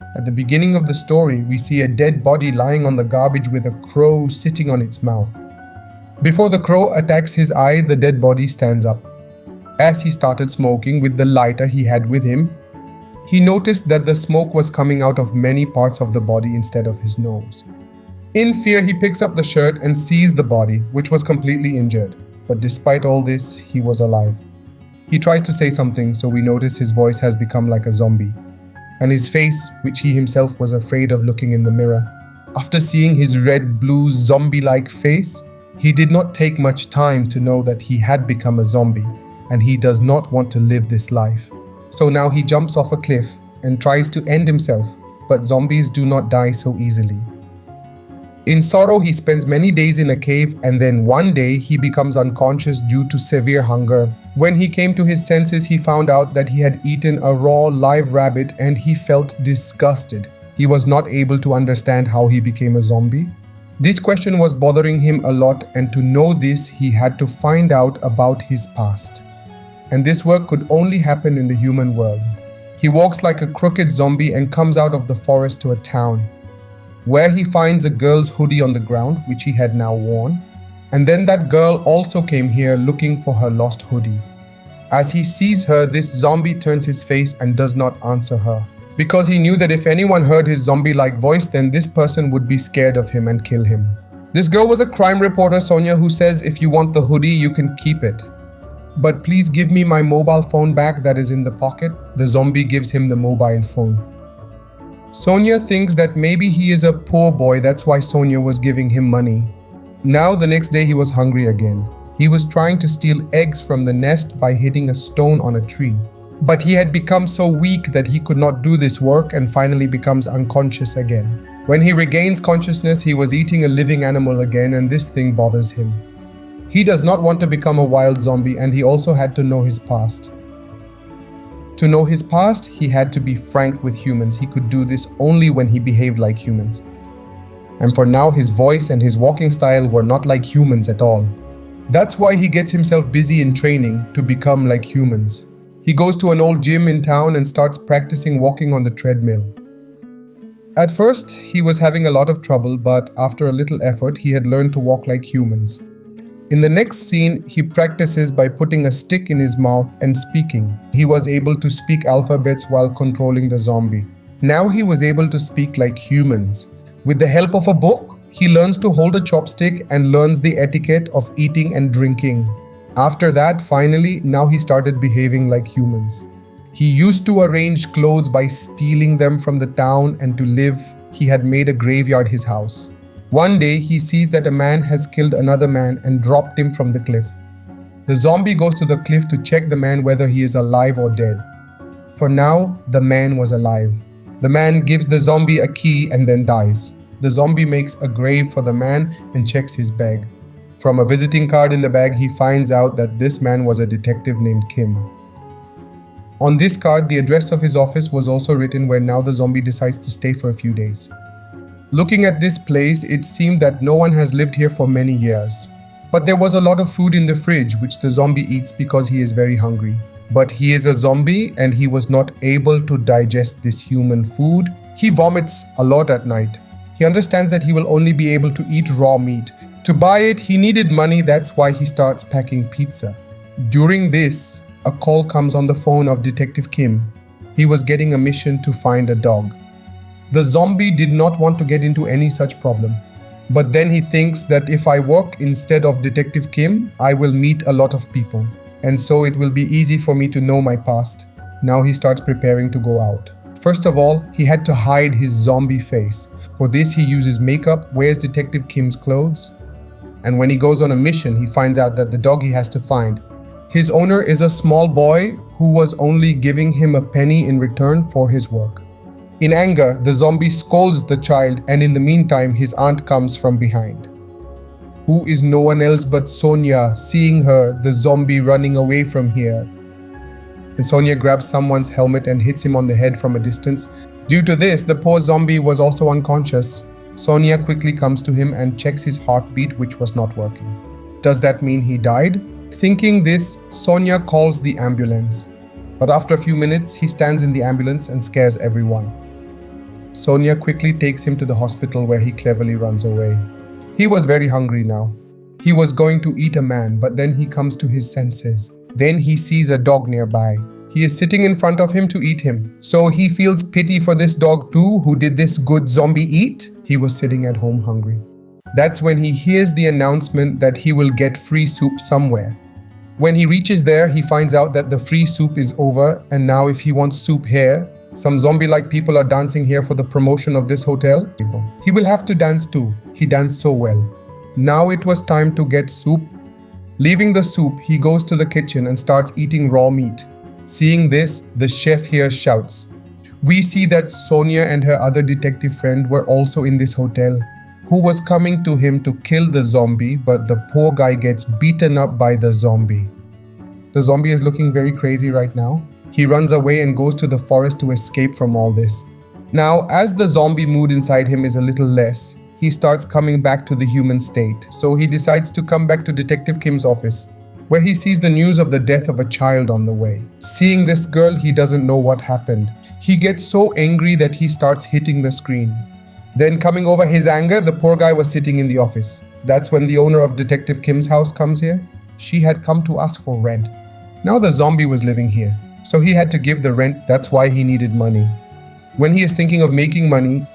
At the beginning of the story, we see a dead body lying on the garbage with a crow sitting on its mouth. Before the crow attacks his eye, the dead body stands up. As he started smoking with the lighter he had with him, he noticed that the smoke was coming out of many parts of the body instead of his nose. In fear, he picks up the shirt and sees the body, which was completely injured. But despite all this, he was alive. He tries to say something, so we notice his voice has become like a zombie. And his face, which he himself was afraid of looking in the mirror. After seeing his red-blue zombie-like face, he did not take much time to know that he had become a zombie, and he does not want to live this life. So now he jumps off a cliff and tries to end himself, but zombies do not die so easily. In sorrow, he spends many days in a cave, and then one day he becomes unconscious due to severe hunger. When he came to his senses, he found out that he had eaten a raw live rabbit and he felt disgusted. He was not able to understand how he became a zombie. This question was bothering him a lot, and to know this, he had to find out about his past. And this work could only happen in the human world. He walks like a crooked zombie and comes out of the forest to a town, where he finds a girl's hoodie on the ground, which he had now worn. And then that girl also came here looking for her lost hoodie. As he sees her, this zombie turns his face and does not answer her, because he knew that if anyone heard his zombie-like voice, then this person would be scared of him and kill him. This girl was a crime reporter, Sonia, who says if you want the hoodie, you can keep it. But please give me my mobile phone back that is in the pocket. The zombie gives him the mobile phone. Sonia thinks that maybe he is a poor boy, that's why Sonia was giving him money. Now the next day he was hungry again. He was trying to steal eggs from the nest by hitting a stone on a tree. But he had become so weak that he could not do this work and finally becomes unconscious again. When he regains consciousness, he was eating a living animal again, and this thing bothers him. He does not want to become a wild zombie, and he also had to know his past. To know his past, he had to be frank with humans. He could do this only when he behaved like humans. And for now, his voice and his walking style were not like humans at all. That's why he gets himself busy in training to become like humans. He goes to an old gym in town and starts practicing walking on the treadmill. At first, he was having a lot of trouble, but after a little effort, he had learned to walk like humans. In the next scene, he practices by putting a stick in his mouth and speaking. He was able to speak alphabets while controlling the zombie. Now he was able to speak like humans. With the help of a book, he learns to hold a chopstick and learns the etiquette of eating and drinking. After that, finally, now he started behaving like humans. He used to arrange clothes by stealing them from the town, and to live, he had made a graveyard his house. One day, he sees that a man has killed another man and dropped him from the cliff. The zombie goes to the cliff to check the man whether he is alive or dead. For now, the man was alive. The man gives the zombie a key and then dies. The zombie makes a grave for the man and checks his bag. From a visiting card in the bag, he finds out that this man was a detective named Kim. On this card, the address of his office was also written, where now the zombie decides to stay for a few days. Looking at this place, it seemed that no one has lived here for many years. But there was a lot of food in the fridge, which the zombie eats because he is very hungry. But he is a zombie and he was not able to digest this human food. He vomits a lot at night. He understands that he will only be able to eat raw meat. To buy it, he needed money, that's why he starts packing pizza. During this, a call comes on the phone of Detective Kim. He was getting a mission to find a dog. The zombie did not want to get into any such problem. But then he thinks that if I work instead of Detective Kim, I will meet a lot of people. And so it will be easy for me to know my past. Now he starts preparing to go out. First of all, he had to hide his zombie face. For this, he uses makeup, wears Detective Kim's clothes. And when he goes on a mission, he finds out that the dog he has to find, his owner is a small boy who was only giving him a penny in return for his work. In anger, the zombie scolds the child, and in the meantime, his aunt comes from behind, who is no one else but Sonia. Seeing her, the zombie running away from here. And Sonia grabs someone's helmet and hits him on the head from a distance. Due to this, the poor zombie was also unconscious. Sonia quickly comes to him and checks his heartbeat, which was not working. Does that mean he died? Thinking this, Sonia calls the ambulance. But after a few minutes, he stands in the ambulance and scares everyone. Sonia quickly takes him to the hospital where he cleverly runs away. He was very hungry now. He was going to eat a man, but then he comes to his senses. Then he sees a dog nearby. He is sitting in front of him to eat him. So he feels pity for this dog too, who did this good zombie eat. He was sitting at home hungry. That's when he hears the announcement that he will get free soup somewhere. When he reaches there, he finds out that the free soup is over, and now if he wants soup here, some zombie-like people are dancing here for the promotion of this hotel. He will have to dance too. He danced so well. Now it was time to get soup. Leaving the soup, he goes to the kitchen and starts eating raw meat. Seeing this, the chef here shouts. We see that Sonia and her other detective friend were also in this hotel, who was coming to him to kill the zombie, but the poor guy gets beaten up by the zombie. The zombie is looking very crazy right now. He runs away and goes to the forest to escape from all this. Now, as the zombie mood inside him is a little less, he starts coming back to the human state. So he decides to come back to Detective Kim's office, where he sees the news of the death of a child on the way. Seeing this girl, he doesn't know what happened. He gets so angry that he starts hitting the screen. Then coming over his anger, the poor guy was sitting in the office. That's when the owner of Detective Kim's house comes here. She had come to ask for rent. Now the zombie was living here, so he had to give the rent. That's why he needed money. When he is thinking of making money,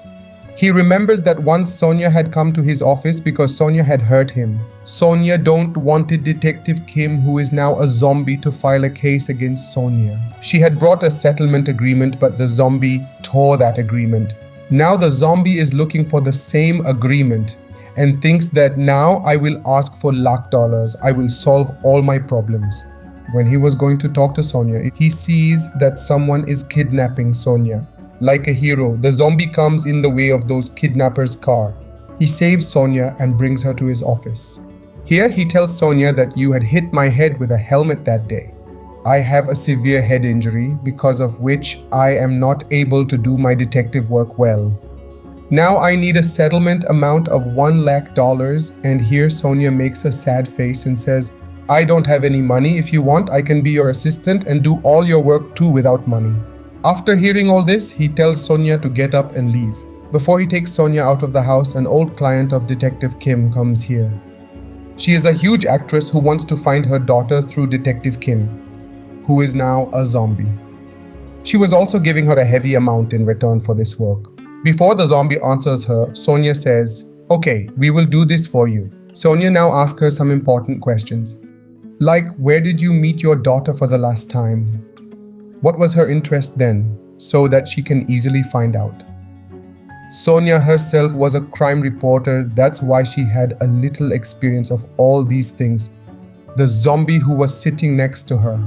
he remembers that once Sonia had come to his office because Sonia had hurt him. Sonia don't wanted Detective Kim, who is now a zombie, to file a case against Sonia. She had brought a settlement agreement, but the zombie tore that agreement. Now the zombie is looking for the same agreement and thinks that now I will ask for $1,00,000. I will solve all my problems. When he was going to talk to Sonia, he sees that someone is kidnapping Sonia. Like a hero, the zombie comes in the way of those kidnappers' car. He saves Sonia and brings her to his office. Here he tells Sonia that you had hit my head with a helmet that day. I have a severe head injury, because of which I am not able to do my detective work well. Now I need a settlement amount of $1,00,000, and here Sonia makes a sad face and says, I don't have any money. If you want, I can be your assistant and do all your work too without money. After hearing all this, he tells Sonia to get up and leave. Before he takes Sonia out of the house, an old client of Detective Kim comes here. She is a huge actress who wants to find her daughter through Detective Kim, who is now a zombie. She was also giving her a heavy amount in return for this work. Before the zombie answers her, Sonia says, Okay, we will do this for you. Sonia now asks her some important questions. Like, where did you meet your daughter for the last time? What was her interest then, so that she can easily find out? Sonia herself was a crime reporter. That's why she had a little experience of all these things. The zombie who was sitting next to her.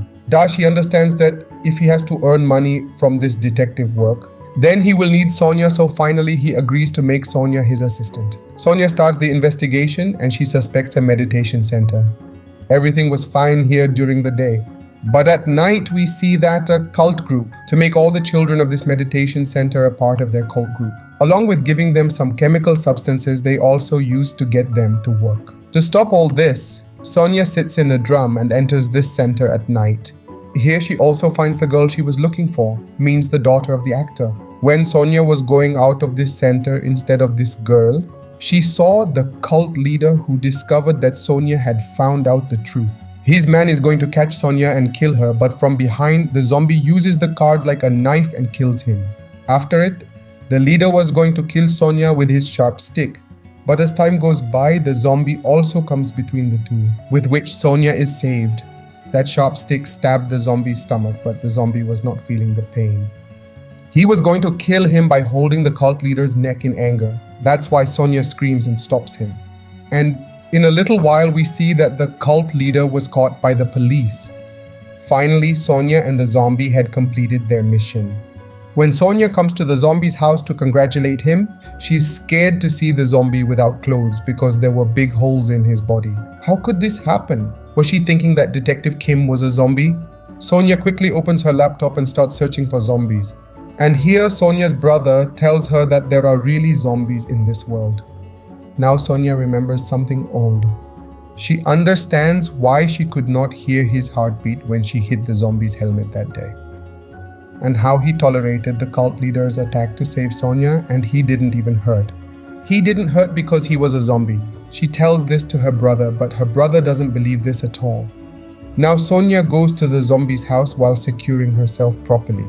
She understands that if he has to earn money from this detective work, then he will need Sonia, so finally he agrees to make Sonia his assistant. Sonia starts the investigation and she suspects a meditation center. Everything was fine here during the day. But at night we see that a cult group, to make all the children of this meditation center a part of their cult group. Along with giving them some chemical substances they also used to get them to work. To stop all this, Sonia sits in a drum and enters this center at night. Here she also finds the girl she was looking for, means the daughter of the actor. When Sonia was going out of this center instead of this girl, she saw the cult leader who discovered that Sonia had found out the truth. His man is going to catch Sonia and kill her, but from behind, the zombie uses the cards like a knife and kills him. After it, the leader was going to kill Sonia with his sharp stick. But as time goes by, the zombie also comes between the two, with which Sonia is saved. That sharp stick stabbed the zombie's stomach, but the zombie was not feeling the pain. He was going to kill him by holding the cult leader's neck in anger. That's why Sonia screams and stops him. And in a little while, we see that the cult leader was caught by the police. Finally, Sonia and the zombie had completed their mission. When Sonia comes to the zombie's house to congratulate him, she's scared to see the zombie without clothes because there were big holes in his body. How could this happen? Was she thinking that Detective Kim was a zombie? Sonia quickly opens her laptop and starts searching for zombies. And here Sonia's brother tells her that there are really zombies in this world. Now Sonia remembers something old. She understands why she could not hear his heartbeat when she hit the zombie's helmet that day. and how he tolerated the cult leader's attack to save Sonia, and he didn't even hurt. He didn't hurt because he was a zombie. She tells this to her brother, but her brother doesn't believe this at all. Now Sonia goes to the zombie's house while securing herself properly.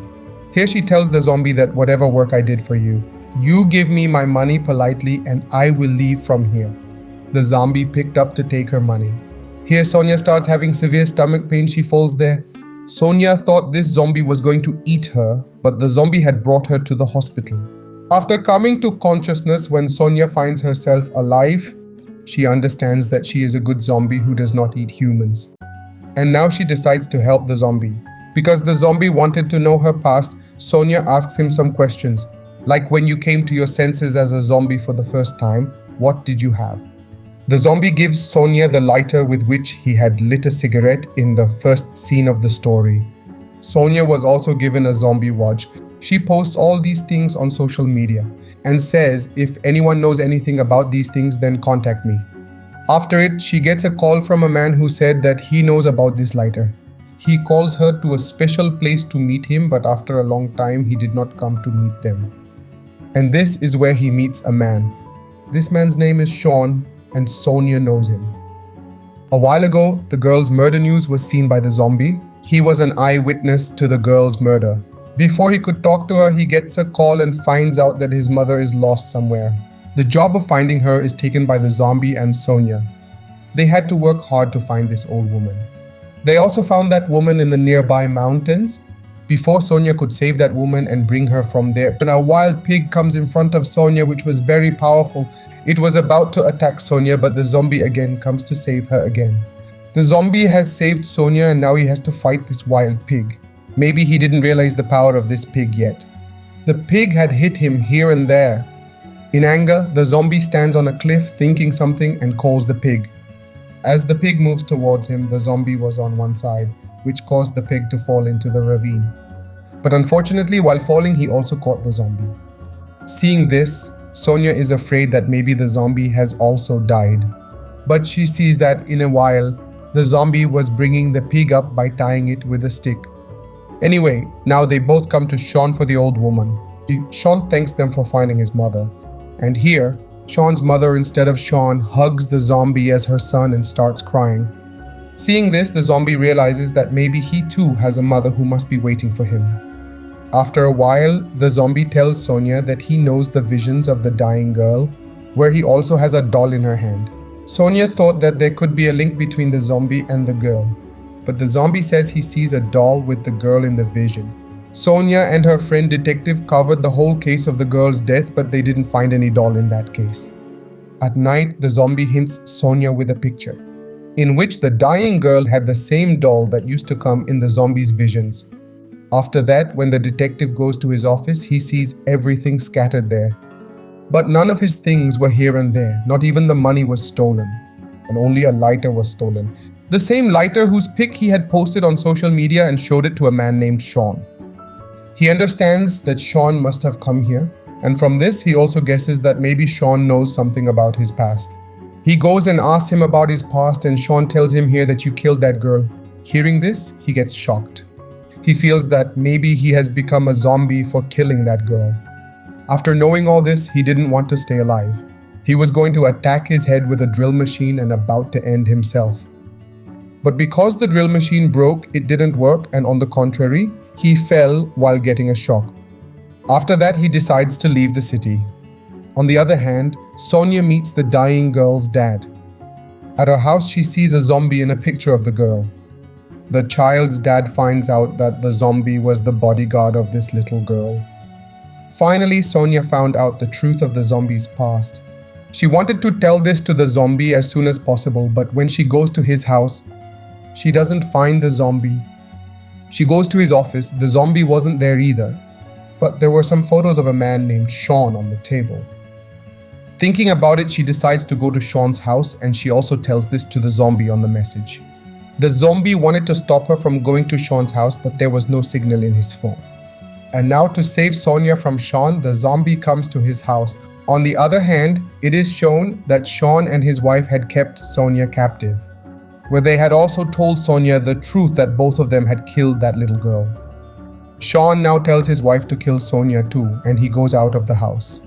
Here she tells the zombie that whatever work I did for you, you give me my money politely and I will leave from here. The zombie picked up to take her money. Here Sonia starts having severe stomach pain. She falls there. Sonia thought this zombie was going to eat her, but the zombie had brought her to the hospital. After coming to consciousness when Sonia finds herself alive, she understands that she is a good zombie who does not eat humans. And now she decides to help the zombie. Because the zombie wanted to know her past, Sonia asks him some questions, like when you came to your senses as a zombie for the first time, what did you have? The zombie gives Sonia the lighter with which he had lit a cigarette in the first scene of the story. Sonia was also given a zombie watch. She posts all these things on social media and says if anyone knows anything about these things, then contact me. After it, she gets a call from a man who said that he knows about this lighter. He calls her to a special place to meet him, but after a long time, he did not come to meet them. And this is where he meets a man. This man's name is Sean, and Sonia knows him. A while ago, the girl's murder news was seen by the zombie. He was an eyewitness to the girl's murder. Before he could talk to her, he gets a call and finds out that his mother is lost somewhere. The job of finding her is taken by the zombie and Sonia. They had to work hard to find this old woman. They also found that woman in the nearby mountains. Before Sonia could save that woman and bring her from there, a wild pig comes in front of Sonia, which was very powerful. It was about to attack Sonia, but the zombie again comes to save her again. The zombie has saved Sonia and now he has to fight this wild pig. Maybe he didn't realize the power of this pig yet. The pig had hit him here and there. In anger, the zombie stands on a cliff thinking something and calls the pig. As the pig moves towards him, the zombie was on one side, which caused the pig to fall into the ravine. But unfortunately, while falling, he also caught the zombie. Seeing this, Sonia is afraid that maybe the zombie has also died. But she sees that in a while, the zombie was bringing the pig up by tying it with a stick. Anyway, now they both come to Sean for the old woman. Sean thanks them for finding his mother. And here, Sean's mother, instead of Sean, hugs the zombie as her son and starts crying. Seeing this, the zombie realizes that maybe he too has a mother who must be waiting for him. After a while, the zombie tells Sonia that he knows the visions of the dying girl, where he also has a doll in her hand. Sonia thought that there could be a link between the zombie and the girl, but the zombie says he sees a doll with the girl in the vision. Sonia and her friend detective covered the whole case of the girl's death, but they didn't find any doll in that case. At night, the zombie hints Sonia with a picture, in which the dying girl had the same doll that used to come in the zombie's visions. After that, when the detective goes to his office, he sees everything scattered there. But none of his things were here and there, not even the money was stolen, and only a lighter was stolen. The same lighter whose pic he had posted on social media and showed it to a man named Sean. He understands that Sean must have come here, and from this he also guesses that maybe Sean knows something about his past. He goes and asks him about his past, and Sean tells him here that you killed that girl. Hearing this, he gets shocked. He feels that maybe he has become a zombie for killing that girl. After knowing all this, he didn't want to stay alive. He was going to attack his head with a drill machine and about to end himself. But because the drill machine broke, it didn't work, and on the contrary, he fell while getting a shock. After that, he decides to leave the city. On the other hand, Sonia meets the dying girl's dad. At her house, she sees a zombie in a picture of the girl. The child's dad finds out that the zombie was the bodyguard of this little girl. Finally, Sonia found out the truth of the zombie's past. She wanted to tell this to the zombie as soon as possible, but when she goes to his house, she doesn't find the zombie. She goes to his office. The zombie wasn't there either, but there were some photos of a man named Sean on the table. Thinking about it, she decides to go to Sean's house, and she also tells this to the zombie on the message. The zombie wanted to stop her from going to Sean's house, but there was no signal in his phone. And now, to save Sonia from Sean, the zombie comes to his house. On the other hand, it is shown that Sean and his wife had kept Sonia captive, where they had also told Sonia the truth that both of them had killed that little girl. Sean now tells his wife to kill Sonia too, and he goes out of the house.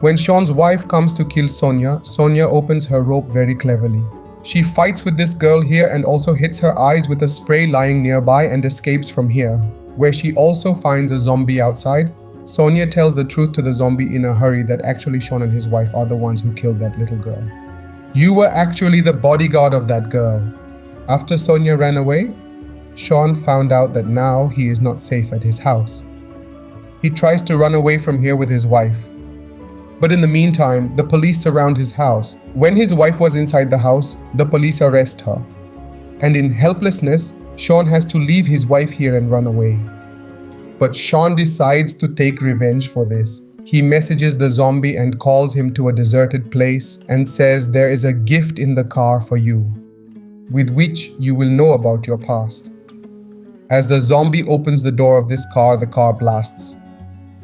When Sean's wife comes to kill Sonia, Sonia opens her rope very cleverly. She fights with this girl here and also hits her eyes with a spray lying nearby and escapes from here, where she also finds a zombie outside. Sonia tells the truth to the zombie in a hurry that actually Sean and his wife are the ones who killed that little girl. You were actually the bodyguard of that girl. After Sonia ran away, Sean found out that now he is not safe at his house. He tries to run away from here with his wife. But in the meantime, the police surround his house. When his wife was inside the house, the police arrest her. And in helplessness, Sean has to leave his wife here and run away. But Sean decides to take revenge for this. He messages the zombie and calls him to a deserted place and says there is a gift in the car for you, with which you will know about your past. As the zombie opens the door of this car, the car blasts.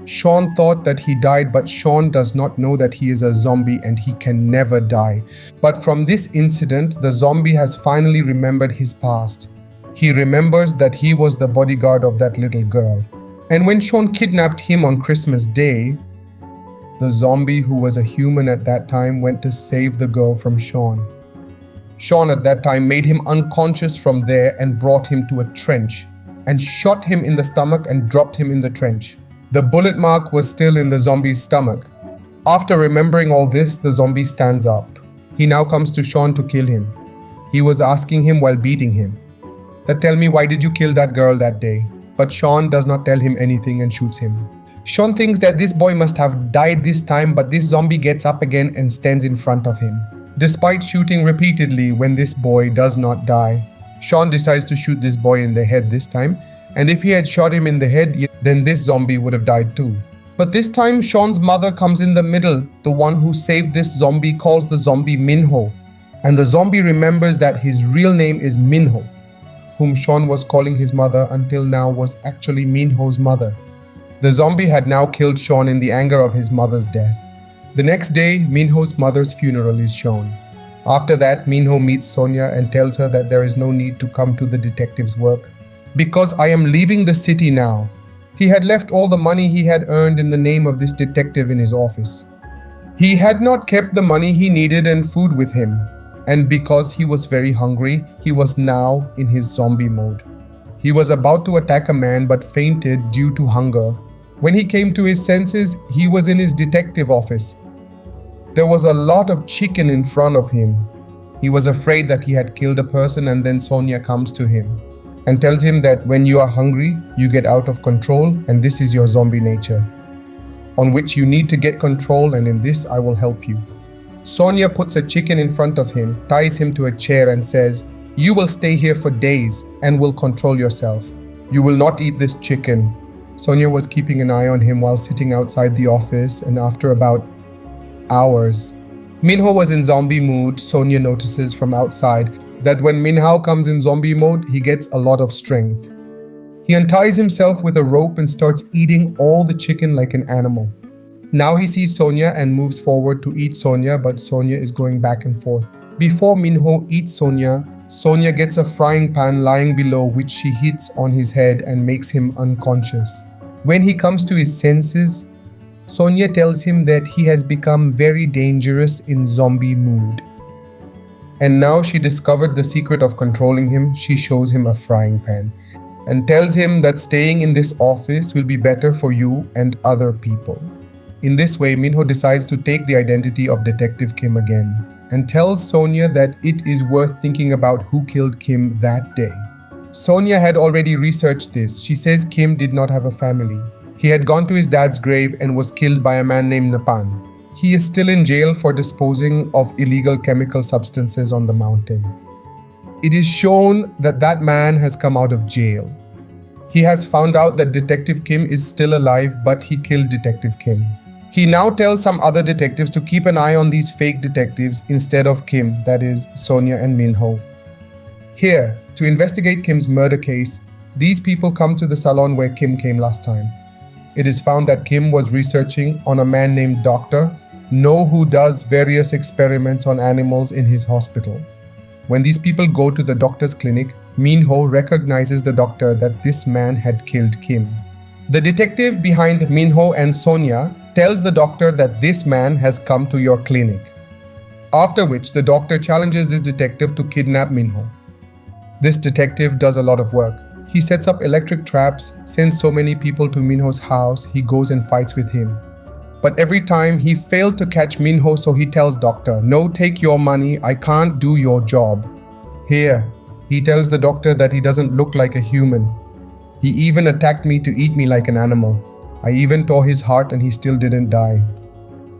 Sean thought that he died, but Sean does not know that he is a zombie and he can never die. But from this incident, the zombie has finally remembered his past. He remembers that he was the bodyguard of that little girl. And when Sean kidnapped him on Christmas Day, the zombie, who was a human at that time, went to save the girl from Sean. Sean at that time made him unconscious from there and brought him to a trench and shot him in the stomach and dropped him in the trench. The bullet mark was still in the zombie's stomach. After remembering all this, the zombie stands up. He now comes to Sean to kill him. He was asking him while beating him that, tell me, why did you kill that girl that day? But Sean does not tell him anything and shoots him. Sean thinks that this boy must have died this time, but this zombie gets up again and stands in front of him. Despite shooting repeatedly when this boy does not die, Sean decides to shoot this boy in the head this time, and if he had shot him in the head, then this zombie would have died too. But this time Sean's mother comes in the middle. The one who saved this zombie calls the zombie Min-ho, and the zombie remembers that his real name is Min-ho, whom Sean was calling his mother until now was actually Min-ho's mother. The zombie had now killed Sean in the anger of his mother's death. The next day, Min-ho's mother's funeral is shown. After that, Min-ho meets Sonia and tells her that there is no need to come to the detective's work, because I am leaving the city now. He had left all the money he had earned in the name of this detective in his office. He had not kept the money he needed and food with him, and because he was very hungry, he was now in his zombie mode. He was about to attack a man but fainted due to hunger. When he came to his senses, he was in his detective office. There was a lot of chicken in front of him. He was afraid that he had killed a person, and then Sonia comes to him and tells him that when you are hungry, you get out of control, and this is your zombie nature, on which you need to get control, and in this I will help you. Sonia puts a chicken in front of him, ties him to a chair and says, you will stay here for days and will control yourself. You will not eat this chicken. Sonia was keeping an eye on him while sitting outside the office, and after about hours, Min-ho was in zombie mood. Sonia notices from outside that when Min-ho comes in zombie mode, he gets a lot of strength. He unties himself with a rope and starts eating all the chicken like an animal. Now he sees Sonia and moves forward to eat Sonia, but Sonia is going back and forth. Before Min-ho eats Sonia, Sonia gets a frying pan lying below, which she hits on his head and makes him unconscious. When he comes to his senses, Sonia tells him that he has become very dangerous in zombie mood. And now she discovered the secret of controlling him. She shows him a frying pan and tells him that staying in this office will be better for you and other people. In this way, Min-ho decides to take the identity of Detective Kim again and tells Sonia that it is worth thinking about who killed Kim that day. Sonia had already researched this. She says Kim did not have a family. He had gone to his dad's grave and was killed by a man named Napan. He is still in jail for disposing of illegal chemical substances on the mountain. It is shown that that man has come out of jail. He has found out that Detective Kim is still alive, but he killed Detective Kim. He now tells some other detectives to keep an eye on these fake detectives instead of Kim, that is, Sonia and Min-ho. Here, to investigate Kim's murder case, these people come to the salon where Kim came last time. It is found that Kim was researching on a man named Dr. No, who does various experiments on animals in his hospital. When these people go to the doctor's clinic, Min-ho recognizes the doctor that this man had killed Kim. The detective behind Minho and Sonia tells the doctor that this man has come to your clinic. After which, the doctor challenges this detective to kidnap Minho. This detective does a lot of work. He sets up electric traps, sends so many people to Minho's house, he goes and fights with him. But every time he failed to catch Minho, so he tells doctor, "No, take your money, I can't do your job." Here, he tells the doctor that he doesn't look like a human. He even attacked me to eat me like an animal. I even tore his heart and he still didn't die.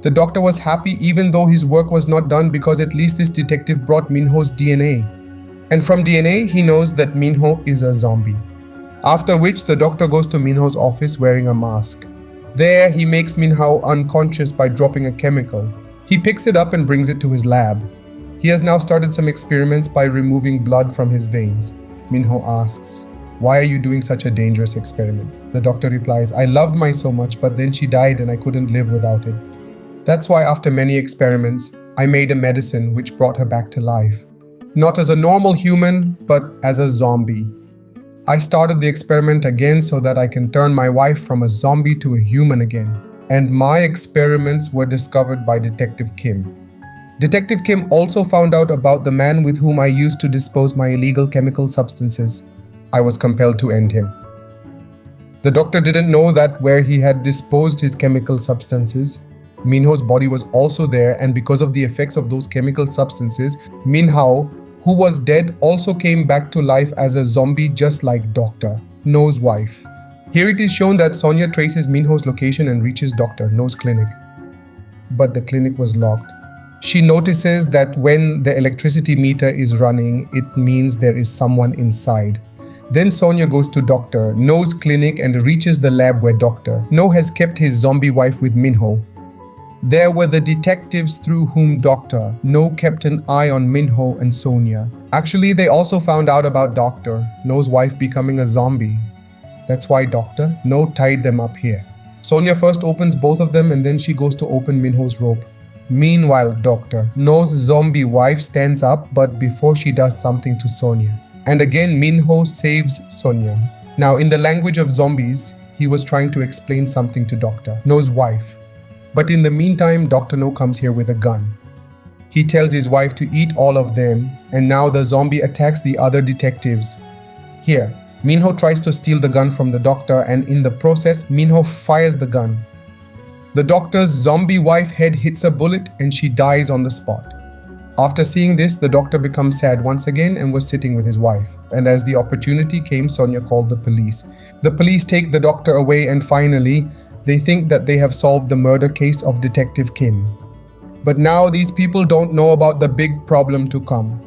The doctor was happy even though his work was not done because at least this detective brought Minho's DNA. And from DNA, he knows that Minho is a zombie. After which, the doctor goes to Minho's office wearing a mask. There, he makes Minho unconscious by dropping a chemical. He picks it up and brings it to his lab. He has now started some experiments by removing blood from his veins. Minho asks, "Why are you doing such a dangerous experiment?" The doctor replies, "I loved my so much, but then she died and I couldn't live without it. That's why after many experiments, I made a medicine which brought her back to life. Not as a normal human, but as a zombie. I started the experiment again so that I can turn my wife from a zombie to a human again. And my experiments were discovered by Detective Kim. Detective Kim also found out about the man with whom I used to dispose my illegal chemical substances. I was compelled to end him." The doctor didn't know that where he had disposed his chemical substances, Minho's body was also there, and because of the effects of those chemical substances, Minho, who was dead, also came back to life as a zombie just like Dr. No's wife. Here it is shown that Sonia traces Minho's location and reaches Dr. No's clinic. But the clinic was locked. She notices that when the electricity meter is running, it means there is someone inside. Then Sonia goes to Dr. No's clinic and reaches the lab where Dr. No has kept his zombie wife with Minho. There were the detectives through whom Dr. No kept an eye on Minho and Sonia. Actually, they also found out about Dr. No's wife becoming a zombie. That's why Dr. No tied them up here. Sonia first opens both of them and then she goes to open Minho's rope. Meanwhile, Dr. No's zombie wife stands up, but before she does something to Sonia. And again, Minho saves Sonia. Now, in the language of zombies, he was trying to explain something to Dr. No's wife. But in the meantime, Dr. No comes here with a gun. He tells his wife to eat all of them, and now the zombie attacks the other detectives. Here, Minho tries to steal the gun from the doctor, and in the process, Minho fires the gun. The doctor's zombie wife head hits a bullet and she dies on the spot. After seeing this, the doctor becomes sad once again and was sitting with his wife. And as the opportunity came, Sonia called the police. The police take the doctor away and finally, they think that they have solved the murder case of Detective Kim. But now these people don't know about the big problem to come.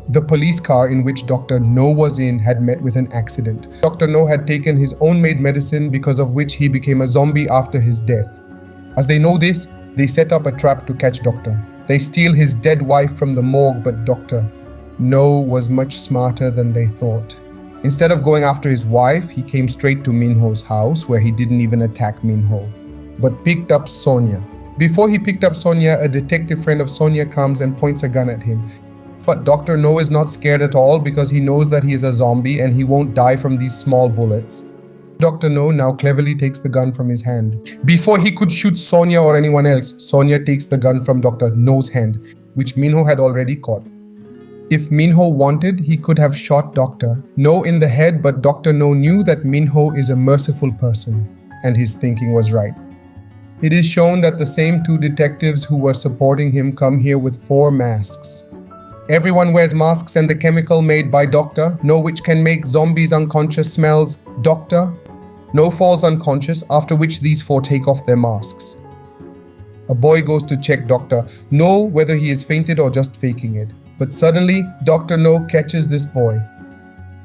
The police car in which Dr. No was in had met with an accident. Dr. No had taken his own made medicine because of which he became a zombie after his death. As they know this, they set up a trap to catch Dr. They steal his dead wife from the morgue, but Dr. No was much smarter than they thought. Instead of going after his wife, he came straight to Minho's house where he didn't even attack Minho, but picked up Sonia. Before he picked up Sonia, a detective friend of Sonia comes and points a gun at him. But Dr. No is not scared at all because he knows that he is a zombie and he won't die from these small bullets. Dr. No now cleverly takes the gun from his hand. Before he could shoot Sonia or anyone else, Sonia takes the gun from Dr. No's hand, which Minho had already caught. If Minho wanted, he could have shot Dr. No in the head, but Dr. No knew that Minho is a merciful person, and his thinking was right. It is shown that the same two detectives who were supporting him come here with 4 masks. Everyone wears masks, and the chemical made by Dr. No, which can make zombies unconscious, smells Dr. No falls unconscious, after which these 4 take off their masks. A boy goes to check Dr. No whether he is fainted or just faking it. But suddenly, Dr. No catches this boy.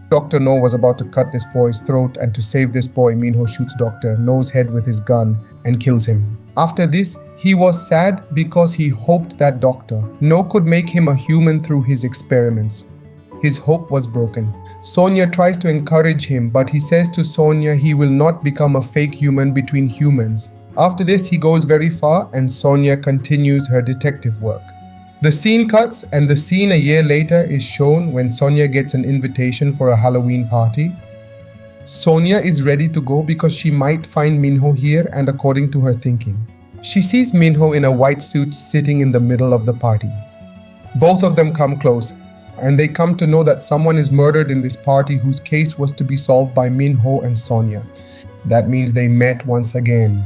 Dr. No was about to cut this boy's throat, and to save this boy, Minho shoots Dr. No's head with his gun and kills him. After this, he was sad because he hoped that Dr. No could make him a human through his experiments. His hope was broken. Sonia tries to encourage him, but he says to Sonia he will not become a fake human between humans. After this, he goes very far and Sonia continues her detective work. The scene cuts and the scene a year later is shown when Sonia gets an invitation for a Halloween party. Sonia is ready to go because she might find Minho here, and according to her thinking, she sees Minho in a white suit sitting in the middle of the party. Both of them come close, and they come to know that someone is murdered in this party whose case was to be solved by Minho and Sonia. That means they met once again.